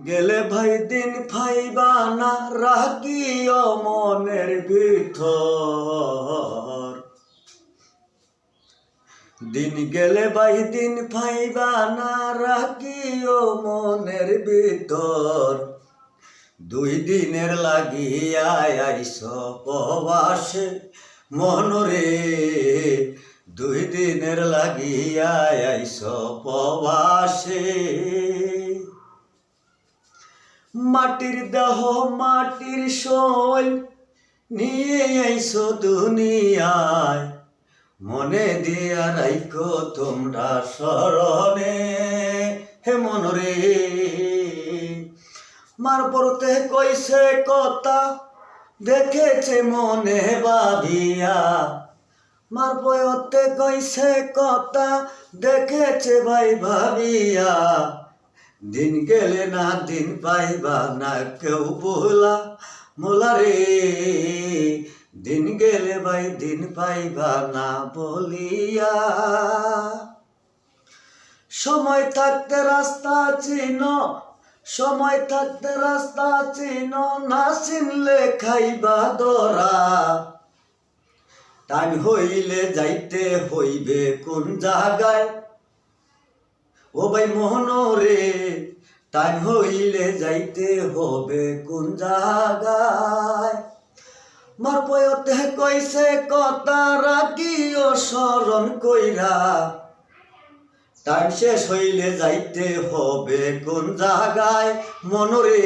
গেলে ভাই দিন ফাইবা না রাখিও মনের ভিতর। দিন গেলে ভাই দিন ফাইবা না রাখিও মনের ভিতর। 2 দিনের লাগিয়া আইস প্রবাসে মনরে, 2 দিনের লাগিয়া আইস প্রবাসে। মাটির দেহ মাটির শৈল নিয়ে আইসো দুনিয়ায়, মনে দিয়া রাইখো তোমরা স্মরণে হে মনরে। মার পরতে কইছে কথা দেখেছে মনে ভাবিয়া, মার পরতে কইছে কথা দেখেছে ভাই ভাবিয়া। দিন গেলে না দিন পাইবা না কেউ বলা মোলা রে, দিন গেলে ভাই দিন পাইবা না বলিয়া। সময় থাকতে রাস্তা চিনো, সময় থাকতে রাস্তা চিনো, না চিনলে খাইবা দরা। টাইম হইলে যাইতে হইবে কোন জায়গায় ও ভাই মনরে, টাইম হইলে যাইতে হবে কোন জায়গায়। মার পয়তে কইছে কথা রাখিও স্মরণ কইরা, টাইম শেষ হইলে যাইতে হবে কোন জায়গায় মনরে।